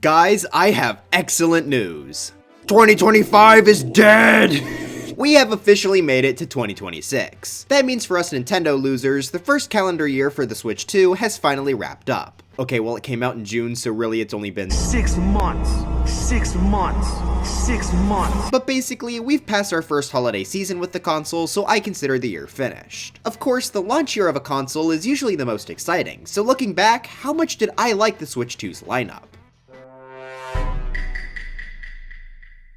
Guys, I have excellent news. 2025 is dead! We have officially made it to 2026. That means for us Nintendo losers, the first calendar year for the Switch 2 has finally wrapped up. Okay, well it came out in June, so really it's only been 6 months. 6 months. 6 months. But basically, we've passed our first holiday season with the console, so I consider the year finished. Of course, the launch year of a console is usually the most exciting, so looking back, how much did I like the Switch 2's lineup?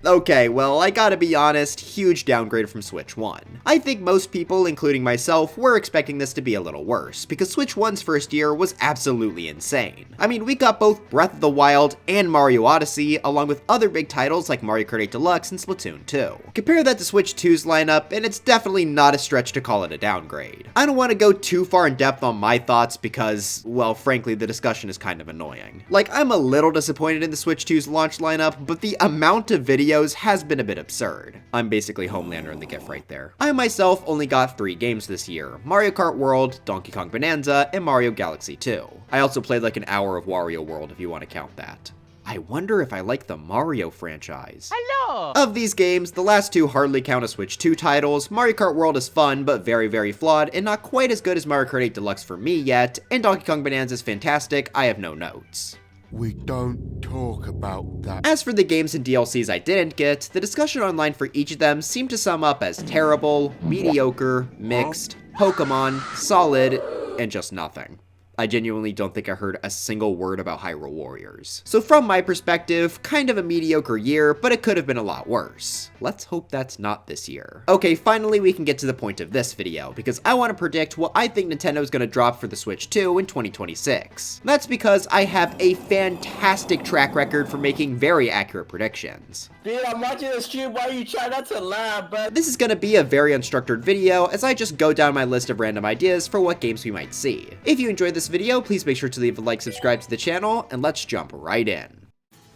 Okay, well, I gotta be honest, huge downgrade from Switch 1. I think most people, including myself, were expecting this to be a little worse, because Switch 1's first year was absolutely insane. I mean, we got both Breath of the Wild and Mario Odyssey, along with other big titles like Mario Kart 8 Deluxe and Splatoon 2. Compare that to Switch 2's lineup, and it's definitely not a stretch to call it a downgrade. I don't want to go too far in depth on my thoughts because, well, frankly, the discussion is kind of annoying. Like, I'm a little disappointed in the Switch 2's launch lineup, but the amount of videos has been a bit absurd. I'm basically Homelander in the GIF right there. I myself only got 3 games this year: Mario Kart World, Donkey Kong Bananza, and Mario Galaxy 2. I also played like an hour of Wario World if you want to count that. I wonder if I like the Mario franchise. Hello! Of these games, the last 2 hardly count as Switch 2 titles. Mario Kart World is fun, but very flawed, and not quite as good as Mario Kart 8 Deluxe for me yet, and Donkey Kong Bananza is fantastic. I have no notes. We don't talk about that. As for the games and DLCs I didn't get, the discussion online for each of them seemed to sum up as terrible, mediocre, mixed, Pokemon, solid, and just nothing. I genuinely don't think I heard a single word about Hyrule Warriors. So from my perspective, kind of a mediocre year, but it could have been a lot worse. Let's hope that's not this year. Okay, finally we can get to the point of this video, because I want to predict what I think Nintendo's gonna drop for the Switch 2 in 2026. That's because I have a fantastic track record for making very accurate predictions. Dude, I'm watching this stream while you try not to laugh, but This is gonna be a very unstructured video as I just go down my list of random ideas for what games we might see. If you enjoyed this video, please make sure to leave a like, subscribe to the channel, and let's jump right in.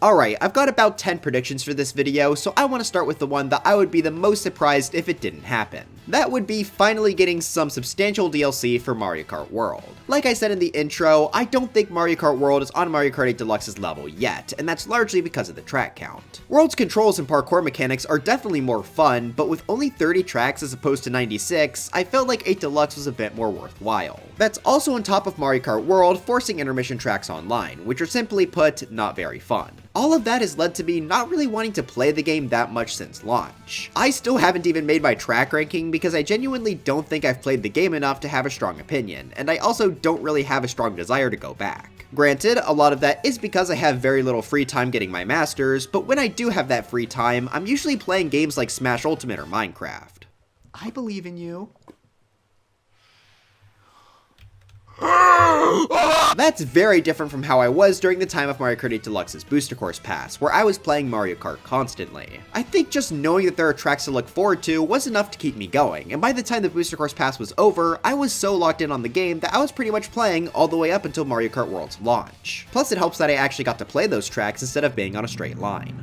Alright, I've got about 10 predictions for this video, so I want to start with the one that I would be the most surprised if it didn't happen. That would be finally getting some substantial DLC for Mario Kart World. Like I said in the intro, I don't think Mario Kart World is on Mario Kart 8 Deluxe's level yet, and that's largely because of the track count. World's controls and parkour mechanics are definitely more fun, but with only 30 tracks as opposed to 96, I felt like 8 Deluxe was a bit more worthwhile. That's also on top of Mario Kart World forcing intermission tracks online, which are simply put, not very fun. All of that has led to me not really wanting to play the game that much since launch. I still haven't even made my track ranking because I genuinely don't think I've played the game enough to have a strong opinion, and I also don't really have a strong desire to go back. Granted, a lot of that is because I have very little free time getting my masters, but when I do have that free time, I'm usually playing games like Smash Ultimate or Minecraft. I believe in you. That's very different from how I was during the time of Mario Kart 8 Deluxe's Booster Course Pass, where I was playing Mario Kart constantly. I think just knowing that there are tracks to look forward to was enough to keep me going, and by the time the Booster Course Pass was over, I was so locked in on the game that I was pretty much playing all the way up until Mario Kart World's launch. Plus it helps that I actually got to play those tracks instead of being on a straight line.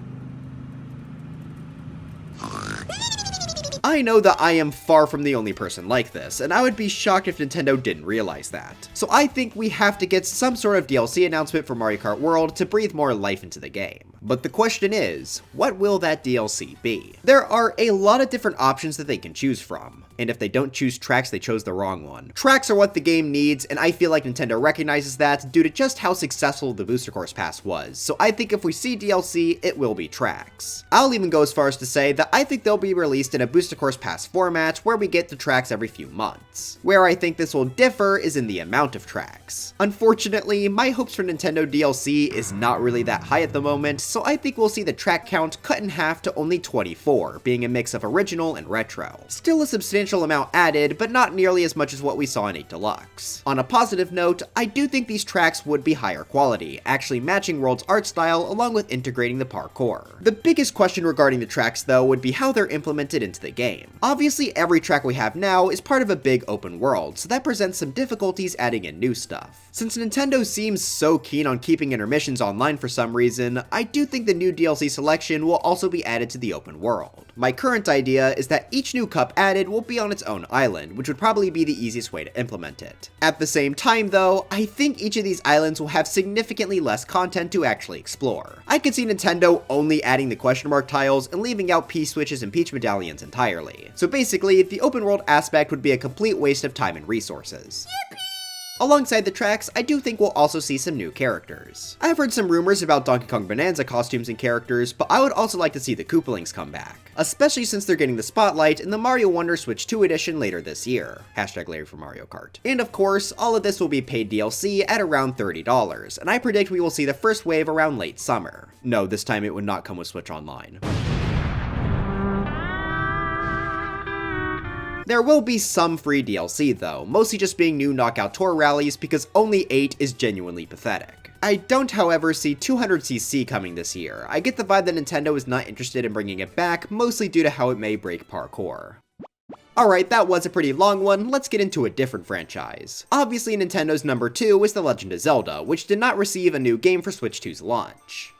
I know that I am far from the only person like this, and I would be shocked if Nintendo didn't realize that. So I think we have to get some sort of DLC announcement for Mario Kart World to breathe more life into the game. But the question is, what will that DLC be? There are a lot of different options that they can choose from, and if they don't choose tracks, they chose the wrong one. Tracks are what the game needs, and I feel like Nintendo recognizes that due to just how successful the Booster Course Pass was, so I think if we see DLC, it will be tracks. I'll even go as far as to say that I think they'll be released in a Booster Course Pass format where we get the tracks every few months. Where I think this will differ is in the amount of tracks. Unfortunately, my hopes for Nintendo DLC is not really that high at the moment, so I think we'll see the track count cut in half to only 24, being a mix of original and retro. Still a substantial amount added, but not nearly as much as what we saw in 8 Deluxe. On a positive note, I do think these tracks would be higher quality, actually matching World's art style along with integrating the parkour. The biggest question regarding the tracks though would be how they're implemented into the game. Obviously every track we have now is part of a big open world, so that presents some difficulties adding in new stuff. Since Nintendo seems so keen on keeping intermissions online for some reason, I do do think the new DLC selection will also be added to the open world. My current idea is that each new cup added will be on its own island, which would probably be the easiest way to implement it. At the same time though, I think each of these islands will have significantly less content to actually explore. I could see Nintendo only adding the question mark tiles and leaving out P-switches and Peach medallions entirely. So basically, the open world aspect would be a complete waste of time and resources. Alongside the tracks, I do think we'll also see some new characters. I've heard some rumors about Donkey Kong Bananza costumes and characters, but I would also like to see the Koopalings come back, especially since they're getting the spotlight in the Mario Wonder Switch 2 edition later this year. Hashtag Larry for Mario Kart. And of course, all of this will be paid DLC at around $30, and I predict we will see the first wave around late summer. No, this time it would not come with Switch Online. There will be some free DLC though, mostly just being new Knockout Tour rallies because only 8 is genuinely pathetic. I don't, however, see 200cc coming this year. I get the vibe that Nintendo is not interested in bringing it back, mostly due to how it may break parkour. Alright, that was a pretty long one, let's get into a different franchise. Obviously Nintendo's number 2 is The Legend of Zelda, which did not receive a new game for Switch 2's launch.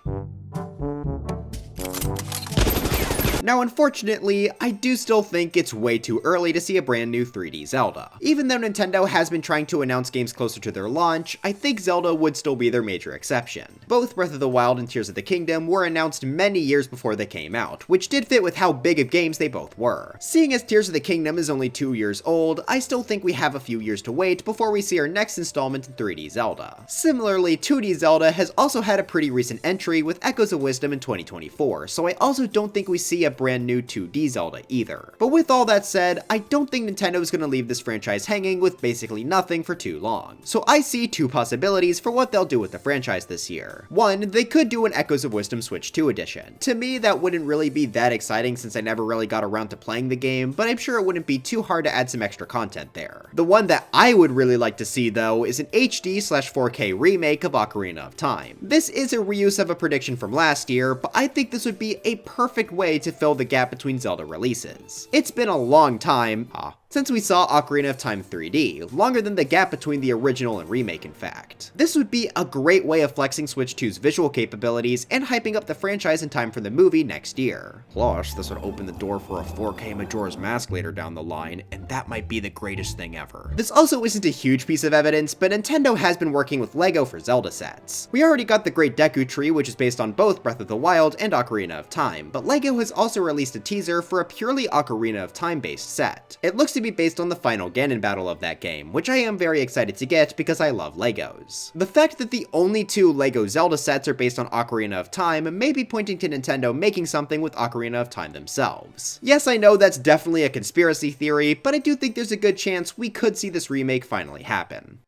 Now unfortunately, I do still think it's way too early to see a brand new 3D Zelda. Even though Nintendo has been trying to announce games closer to their launch, I think Zelda would still be their major exception. Both Breath of the Wild and Tears of the Kingdom were announced many years before they came out, which did fit with how big of games they both were. Seeing as Tears of the Kingdom is only 2 years old, I still think we have a few years to wait before we see our next installment in 3D Zelda. Similarly, 2D Zelda has also had a pretty recent entry with Echoes of Wisdom in 2024, so I also don't think we see a brand new 2D Zelda either. But with all that said, I don't think Nintendo is going to leave this franchise hanging with basically nothing for too long. So I see two possibilities for what they'll do with the franchise this year. One, they could do an Echoes of Wisdom Switch 2 edition. To me, that wouldn't really be that exciting since I never really got around to playing the game, but I'm sure it wouldn't be too hard to add some extra content there. The one that I would really like to see though is an HD/4K remake of Ocarina of Time. This is a reuse of a prediction from last year, but I think this would be a perfect way to fill the gap between Zelda releases. It's been a long time, since we saw Ocarina of Time 3D, longer than the gap between the original and remake in fact. This would be a great way of flexing Switch 2's visual capabilities and hyping up the franchise in time for the movie next year. Plus, this would open the door for a 4K Majora's Mask later down the line, and that might be the greatest thing ever. This also isn't a huge piece of evidence, but Nintendo has been working with LEGO for Zelda sets. We already got the Great Deku Tree, which is based on both Breath of the Wild and Ocarina of Time, but LEGO has also released a teaser for a purely Ocarina of Time based set. It looks to be based on the final Ganon battle of that game, which I am very excited to get because I love Legos. The fact that the only 2 LEGO Zelda sets are based on Ocarina of Time may be pointing to Nintendo making something with Ocarina of Time themselves. Yes, I know that's definitely a conspiracy theory, but I do think there's a good chance we could see this remake finally happen.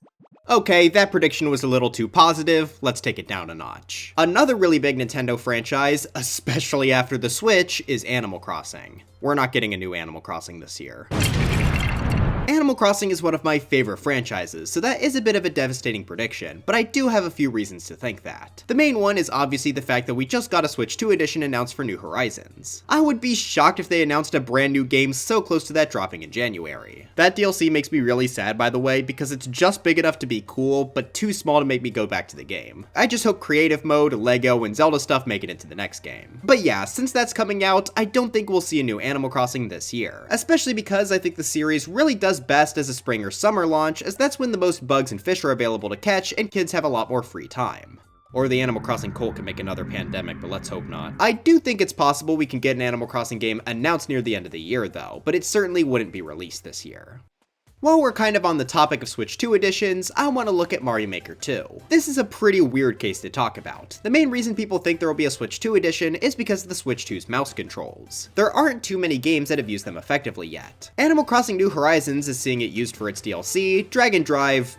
Okay, that prediction was a little too positive, let's take it down a notch. Another really big Nintendo franchise, especially after the Switch, is Animal Crossing. We're not getting a new Animal Crossing this year. Animal Crossing is one of my favorite franchises, so that is a bit of a devastating prediction, but I do have a few reasons to think that. The main one is obviously the fact that we just got a Switch 2 edition announced for New Horizons. I would be shocked if they announced a brand new game so close to that dropping in January. That DLC makes me really sad, by the way, because it's just big enough to be cool, but too small to make me go back to the game. I just hope Creative Mode, Lego, and Zelda stuff make it into the next game. But yeah, since that's coming out, I don't think we'll see a new Animal Crossing this year, especially because I think the series really does best as a spring or summer launch, as that's when the most bugs and fish are available to catch and kids have a lot more free time. Or the Animal Crossing cult can make another pandemic, but let's hope not. I do think it's possible we can get an Animal Crossing game announced near the end of the year though, but it certainly wouldn't be released this year. While we're kind of on the topic of Switch 2 editions, I want to look at Mario Maker 2. This is a pretty weird case to talk about. The main reason people think there will be a Switch 2 edition is because of the Switch 2's mouse controls. There aren't too many games that have used them effectively yet. Animal Crossing New Horizons is seeing it used for its DLC, Drag and Drive,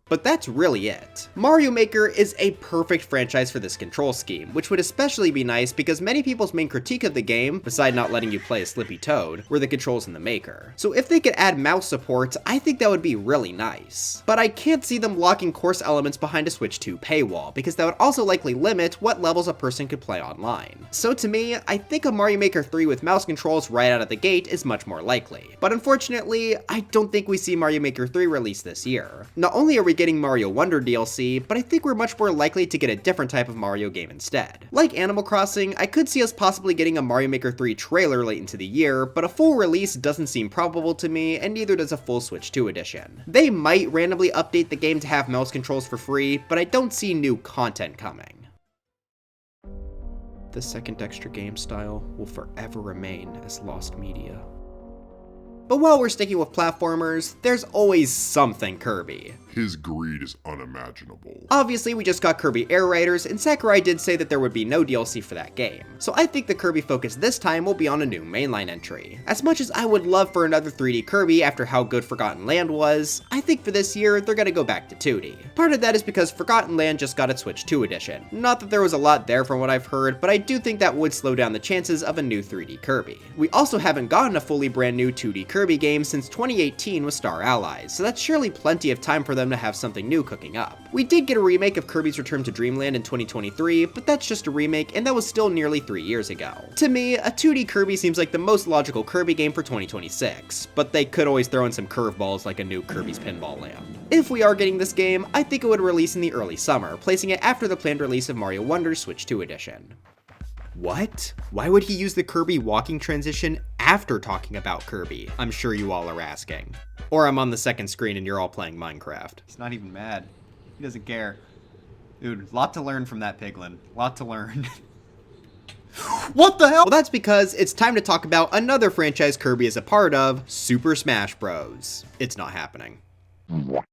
but that's really it. Mario Maker is a perfect franchise for this control scheme, which would especially be nice because many people's main critique of the game, beside not letting you play a Slippy Toad, were the controls in the Maker. So if they could add mouse support, I think that would be really nice. But I can't see them locking course elements behind a Switch 2 paywall, because that would also likely limit what levels a person could play online. So to me, I think a Mario Maker 3 with mouse controls right out of the gate is much more likely. But unfortunately, I don't think we see Mario Maker 3 released this year. Not only are we getting Mario Wonder DLC, but I think we're much more likely to get a different type of Mario game instead. Like Animal Crossing, I could see us possibly getting a Mario Maker 3 trailer late into the year, but a full release doesn't seem probable to me, and neither does a full Switch 2 edition. They might randomly update the game to have mouse controls for free, but I don't see new content coming. The second extra game style will forever remain as lost media. But while we're sticking with platformers, there's always something Kirby. His greed is unimaginable. Obviously, we just got Kirby Air Riders, and Sakurai did say that there would be no DLC for that game, so I think the Kirby focus this time will be on a new mainline entry. As much as I would love for another 3D Kirby after how good Forgotten Land was, I think for this year, they're gonna go back to 2D. Part of that is because Forgotten Land just got its Switch 2 edition. Not that there was a lot there from what I've heard, but I do think that would slow down the chances of a new 3D Kirby. We also haven't gotten a fully brand new 2D Kirby game since 2018 with Star Allies, so that's surely plenty of time for them to have something new cooking up. We did get a remake of Kirby's Return to Dreamland in 2023, but that's just a remake, and that was still nearly 3 years ago. To me, a 2D Kirby seems like the most logical Kirby game for 2026, but they could always throw in some curveballs like a new Kirby's Pinball Land. If we are getting this game, I think it would release in the early summer, placing it after the planned release of Mario Wonder Switch 2 edition. What? Why would he use the Kirby walking transition after talking about Kirby? I'm sure you all are asking. Or I'm on the second screen and you're all playing Minecraft. He's not even mad. He doesn't care. Dude, lot to learn from that piglin. Lot to learn. What the hell? Well, that's because it's time to talk about another franchise Kirby is a part of, Super Smash Bros. It's not happening.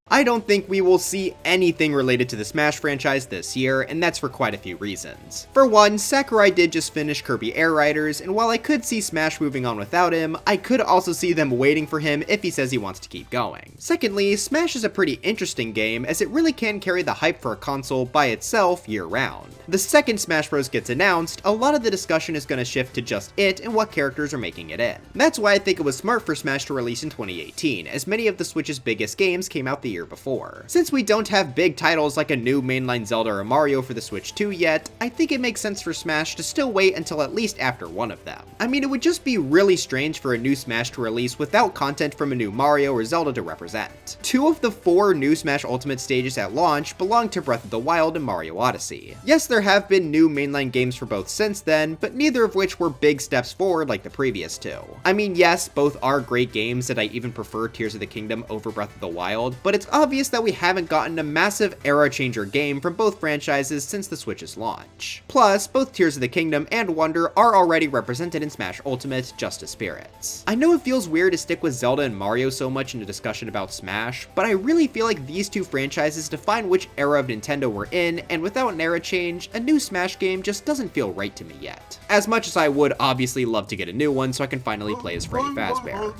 I don't think we will see anything related to the Smash franchise this year, and that's for quite a few reasons. For one, Sakurai did just finish Kirby Air Riders, and while I could see Smash moving on without him, I could also see them waiting for him if he says he wants to keep going. Secondly, Smash is a pretty interesting game, as it really can carry the hype for a console by itself year-round. The second Smash Bros gets announced, a lot of the discussion is going to shift to just it and what characters are making it in. That's why I think it was smart for Smash to release in 2018, as many of the Switch's biggest games came out the year before. Since we don't have big titles like a new mainline Zelda or Mario for the Switch 2 yet, I think it makes sense for Smash to still wait until at least after one of them. I mean, it would just be really strange for a new Smash to release without content from a new Mario or Zelda to represent. 2 of the 4 new Smash Ultimate stages at launch belong to Breath of the Wild and Mario Odyssey. Yes, there have been new mainline games for both since then, but neither of which were big steps forward like the previous 2. I mean, yes, both are great games, and I even prefer Tears of the Kingdom over Breath of the Wild, but it's obvious that we haven't gotten a massive era changer game from both franchises since the Switch's launch. Plus, both Tears of the Kingdom and Wonder are already represented in Smash Ultimate, just as spirits. I know it feels weird to stick with Zelda and Mario so much in a discussion about Smash, but I really feel like these 2 franchises define which era of Nintendo we're in, and without an era change, a new Smash game just doesn't feel right to me yet. As much as I would obviously love to get a new one so I can finally play as Freddy Fazbear.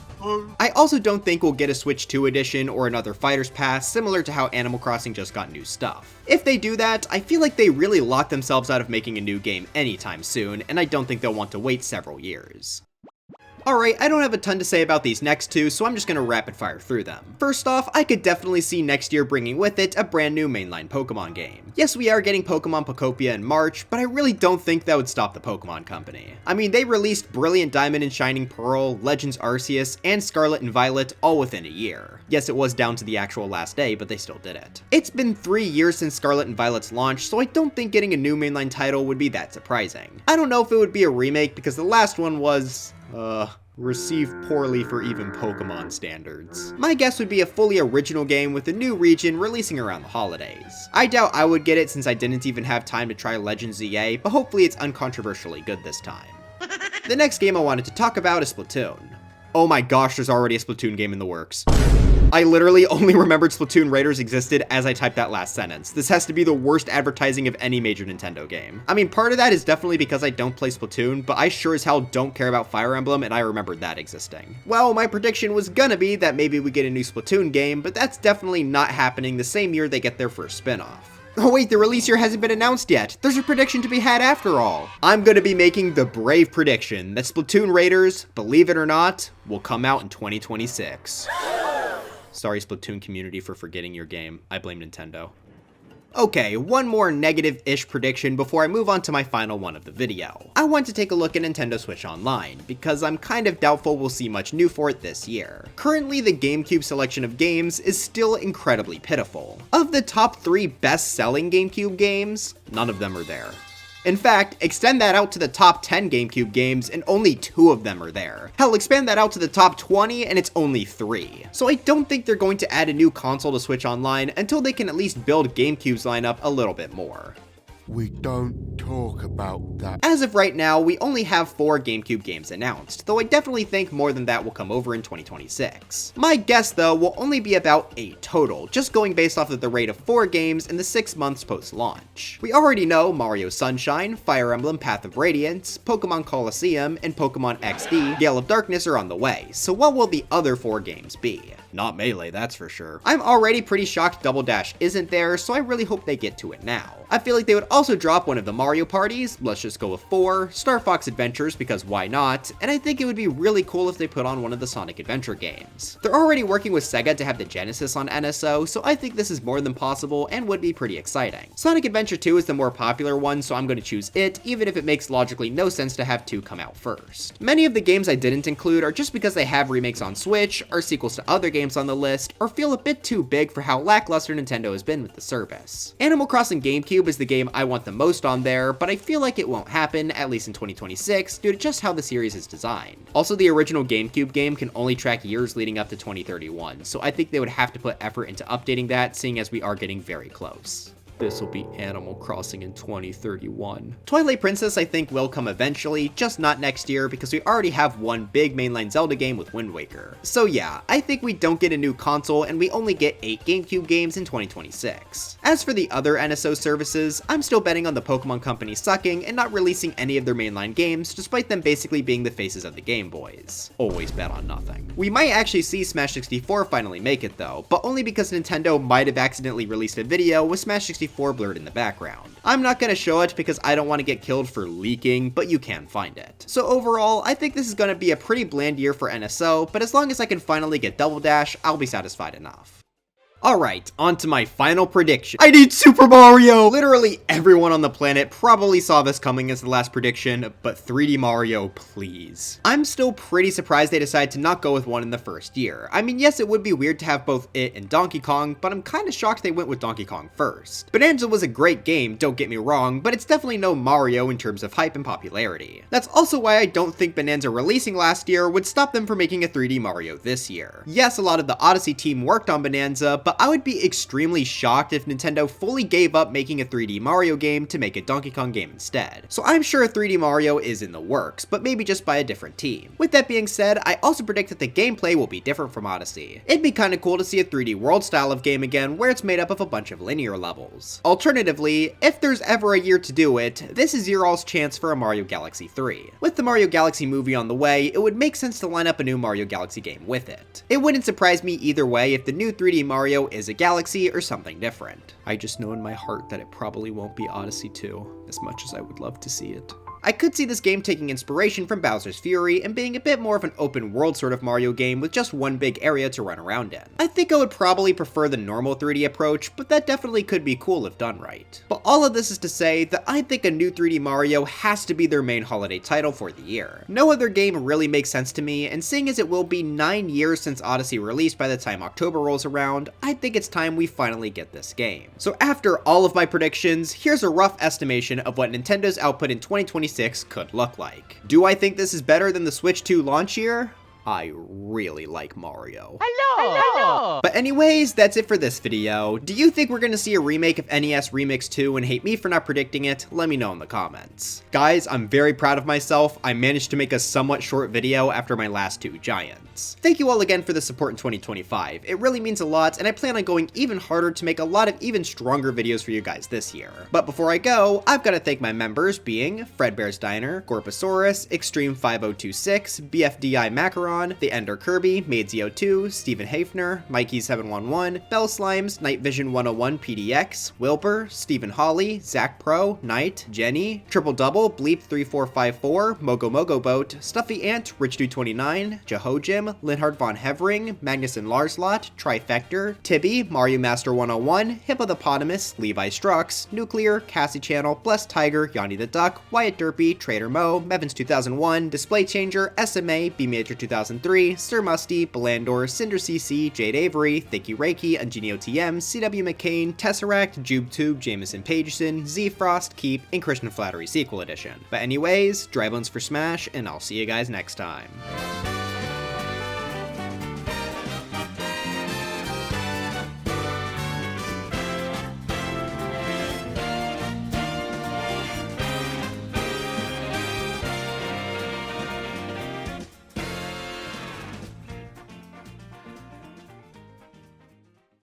I also don't think we'll get a Switch 2 edition or another Fighter's Pass similar to how Animal Crossing just got new stuff. If they do that, I feel like they really lock themselves out of making a new game anytime soon, and I don't think they'll want to wait several years. Alright, I don't have a ton to say about these next 2, so I'm just gonna rapid fire through them. First off, I could definitely see next year bringing with it a brand new mainline Pokemon game. Yes, we are getting Pokemon Pokopia in March, but I really don't think that would stop the Pokemon Company. I mean, they released Brilliant Diamond and Shining Pearl, Legends Arceus, and Scarlet and Violet all within a year. Yes, it was down to the actual last day, but they still did it. It's been 3 years since Scarlet and Violet's launch, so I don't think getting a new mainline title would be that surprising. I don't know if it would be a remake because the last one was, received poorly for even Pokemon standards. My guess would be a fully original game with a new region releasing around the holidays. I doubt I would get it since I didn't even have time to try Legends ZA, but hopefully it's uncontroversially good this time. The next game I wanted to talk about is Splatoon. Oh my gosh, there's already a Splatoon game in the works. I literally only remembered Splatoon Raiders existed as I typed that last sentence. This has to be the worst advertising of any major Nintendo game. I mean, part of that is definitely because I don't play Splatoon, but I sure as hell don't care about Fire Emblem, and I remembered that existing. Well, my prediction was gonna be that maybe we get a new Splatoon game, but that's definitely not happening the same year they get their first spin-off. Oh wait, the release year hasn't been announced yet. There's a prediction to be had after all. I'm gonna be making the brave prediction that Splatoon Raiders, believe it or not, will come out in 2026. Sorry, Splatoon community, for forgetting your game. I blame Nintendo. Okay, one more negative-ish prediction before I move on to my final one of the video. I want to take a look at Nintendo Switch Online, because I'm kind of doubtful we'll see much new for it this year. Currently, the GameCube selection of games is still incredibly pitiful. Of the top 3 best-selling GameCube games, none of them are there. In fact, extend that out to the top 10 GameCube games and only 2 of them are there. Hell, expand that out to the top 20 and it's only 3. So I don't think they're going to add a new console to Switch Online until they can at least build GameCube's lineup a little bit more. We don't talk about that. As of right now, we only have 4 GameCube games announced, though I definitely think more than that will come over in 2026. My guess though will only be about 8 total, just going based off of the rate of 4 games in the 6 months post-launch. We already know Mario Sunshine, Fire Emblem Path of Radiance, Pokemon Colosseum, and Pokemon XD Gale of Darkness are on the way, so what will the other 4 games be? Not Melee, that's for sure. I'm already pretty shocked Double Dash isn't there, so I really hope they get to it now. I feel like they would also drop one of the Mario parties, let's just go with 4, Star Fox Adventures because why not, and I think it would be really cool if they put on one of the Sonic Adventure games. They're already working with Sega to have the Genesis on NSO, so I think this is more than possible and would be pretty exciting. Sonic Adventure 2 is the more popular one, so I'm going to choose it, even if it makes logically no sense to have 2 come out first. Many of the games I didn't include are just because they have remakes on Switch, are sequels to other games on the list, or feel a bit too big for how lackluster Nintendo has been with the service. Animal Crossing GameCube is the game I want the most on there, but I feel like it won't happen, at least in 2026, due to just how the series is designed. Also, the original GameCube game can only track years leading up to 2031, so I think they would have to put effort into updating that, seeing as we are getting very close. This will be Animal Crossing in 2031. Twilight Princess I think will come eventually, just not next year because we already have one big mainline Zelda game with Wind Waker. So yeah, I think we don't get a new console and we only get 8 GameCube games in 2026. As for the other NSO services, I'm still betting on the Pokemon Company sucking and not releasing any of their mainline games, despite them basically being the faces of the Game Boys. Always bet on nothing. We might actually see Smash 64 finally make it though, but only because Nintendo might have accidentally released a video with Smash 64 blurred in the background. I'm not gonna show it because I don't want to get killed for leaking, but you can find it. So overall, I think this is gonna be a pretty bland year for NSO, but as long as I can finally get Double Dash, I'll be satisfied enough. Alright, on to my final prediction. I need Super Mario! Literally everyone on the planet probably saw this coming as the last prediction, but 3D Mario, please. I'm still pretty surprised they decided to not go with one in the first year. I mean, yes, it would be weird to have both it and Donkey Kong, but I'm kinda shocked they went with Donkey Kong first. Bananza was a great game, don't get me wrong, but it's definitely no Mario in terms of hype and popularity. That's also why I don't think Bananza releasing last year would stop them from making a 3D Mario this year. Yes, a lot of the Odyssey team worked on Bananza, but I would be extremely shocked if Nintendo fully gave up making a 3D Mario game to make a Donkey Kong game instead. So I'm sure 3D Mario is in the works, but maybe just by a different team. With that being said, I also predict that the gameplay will be different from Odyssey. It'd be kinda cool to see a 3D World style of game again where it's made up of a bunch of linear levels. Alternatively, if there's ever a year to do it, this is your all's chance for a Mario Galaxy 3. With the Mario Galaxy movie on the way, it would make sense to line up a new Mario Galaxy game with it. It wouldn't surprise me either way if the new 3D Mario is a Galaxy or something different. I just know in my heart that it probably won't be Odyssey 2, as much as I would love to see it. I could see this game taking inspiration from Bowser's Fury and being a bit more of an open world sort of Mario game with just one big area to run around in. I think I would probably prefer the normal 3D approach, but that definitely could be cool if done right. But all of this is to say that I think a new 3D Mario has to be their main holiday title for the year. No other game really makes sense to me, and seeing as it will be 9 years since Odyssey released by the time October rolls around, I think it's time we finally get this game. So after all of my predictions, here's a rough estimation of what Nintendo's output in 2026 could look like. Do I think this is better than the Switch 2 launch year? I really like Mario. Hello! But anyways, that's it for this video. Do you think we're gonna see a remake of NES Remix 2 and hate me for not predicting it? Let me know in the comments. Guys, I'm very proud of myself. I managed to make a somewhat short video after my last 2 giants. Thank you all again for the support in 2025. It really means a lot, and I plan on going even harder to make a lot of even stronger videos for you guys this year. But before I go, I've got to thank my members being Fredbear's Diner, Gorpasaurus, Extreme5026, BFDI Macaron, Sean, The Ender Kirby, Maidzio2, Stephen Hafner, Mikey711, Bell Slimes, Night Vision 101 PDX, Wilbur, Stephen Hawley, Zach Pro, Knight, Jenny, Triple Double, Bleep3454, Mogo Mogo Boat, Stuffy Ant, Rich229, Jehojim, Linhard von Hevering, Magnus and Larslot, Trifector, Tibby, Mario Master 101, Hippopotamus, Levi Strux, Nuclear, Cassie Channel, Blessed Tiger, Yanni the Duck, Wyatt Derpy, Trader Mo, Mevins 2001, Display Changer, SMA, B Major 2003, Sir Musty, Belandor, Cinder CC, Jade Avery, Thicky Reiki, Ingenio TM, CW McCain, Tesseract, JubeTube, Jameson Pageson, Z Frost, Keep, and Christian Flattery Sequel Edition. But anyways, drive-ons for Smash, and I'll see you guys next time.